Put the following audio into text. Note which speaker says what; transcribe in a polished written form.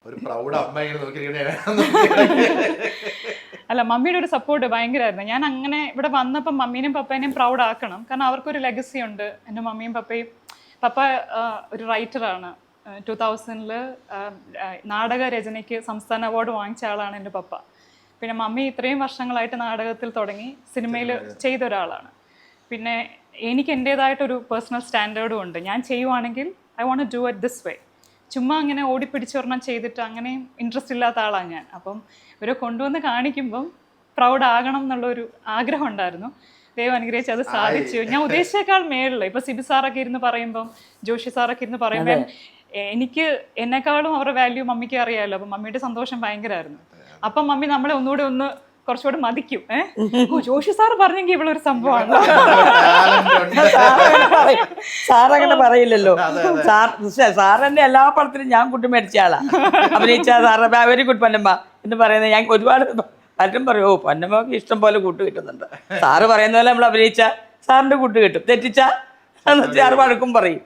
Speaker 1: ഒരു പ്രൗഢ അമ്മ ഇങ്ങനെ നോക്കിയിരിക്കണേ.
Speaker 2: അല്ല, മമ്മിയുടെ ഒരു സപ്പോർട്ട് ഭയങ്കരമായിരുന്നു. ഞാൻ അങ്ങനെ ഇവിടെ വന്നപ്പോൾ മമ്മീനെയും പപ്പേനെയും പ്രൗഡ് ആക്കണം, കാരണം അവർക്കൊരു ലെഗസി ഉണ്ട്. എൻ്റെ മമ്മിയും പപ്പയും, പപ്പ ഒരു റൈറ്ററാണ്. 2000 നാടക രചനയ്ക്ക് സംസ്ഥാന അവാർഡ് വാങ്ങിച്ച ആളാണ് എൻ്റെ പപ്പ. പിന്നെ മമ്മി ഇത്രയും വർഷങ്ങളായിട്ട് നാടകത്തിൽ തുടങ്ങി സിനിമയിൽ ചെയ്ത ഒരാളാണ്. പിന്നെ എനിക്ക് എൻ്റേതായിട്ടൊരു പേഴ്സണൽ സ്റ്റാൻഡേർഡും ഉണ്ട്. ഞാൻ ചെയ്യുവാണെങ്കിൽ I want to do it this way. ചുമ്മാ അങ്ങനെ ഓടിപ്പിടിച്ചൊരെണ്ണം ചെയ്തിട്ട് അങ്ങനെയും ഇൻട്രസ്റ്റ് ഇല്ലാത്ത ആളാണ് ഞാൻ. അപ്പം ഇവരെ കൊണ്ടുവന്ന് കാണിക്കുമ്പം പ്രൗഡ് ആകണം എന്നുള്ളൊരു ആഗ്രഹം ഉണ്ടായിരുന്നു. ദൈവം അനുഗ്രഹിച്ച് അത് സാധിച്ചു. ഞാൻ ഉദ്ദേശിച്ചേക്കാൾ മേളിൽ ഇപ്പം സിബി സാറൊക്കെ ഇരുന്ന് പറയുമ്പം, ജോഷി സാറൊക്കെ ഇരുന്ന് പറയുമ്പം എനിക്ക് എന്നെക്കാളും അവരുടെ വാല്യൂ മമ്മിക്ക് അറിയാമല്ലോ. അപ്പം മമ്മിയുടെ സന്തോഷം ഭയങ്കരമായിരുന്നു. അപ്പം മമ്മി നമ്മളെ ഒന്നുകൂടെ കുറച്ചുകൂടെ മതിക്കും. ജോഷി സാറ് പറഞ്ഞെങ്കിൽ ഇവളൊരു സംഭവമാണ്.
Speaker 3: സാറങ്ങനെ പറയില്ലല്ലോ. സാറിന്റെ എല്ലാ പടത്തിലും ഞാൻ കുട്ടി മേടിച്ച ആളാ. അഭിനയിച്ച സാറ് വെരി ഗുഡ് പൊന്നമ്മ എന്ന് പറയുന്നത് ഞാൻ ഒരുപാട് പലരും പറയും, ഓ പൊന്നമ്മക്ക് ഇഷ്ടം പോലെ കൂട്ട് കിട്ടുന്നുണ്ട്. സാറ് പറയുന്ന പോലെ നമ്മൾ അഭിനയിച്ച സാറിന്റെ കൂട്ട് കിട്ടും, തെറ്റിച്ച സാറ് വഴക്കും പറയും.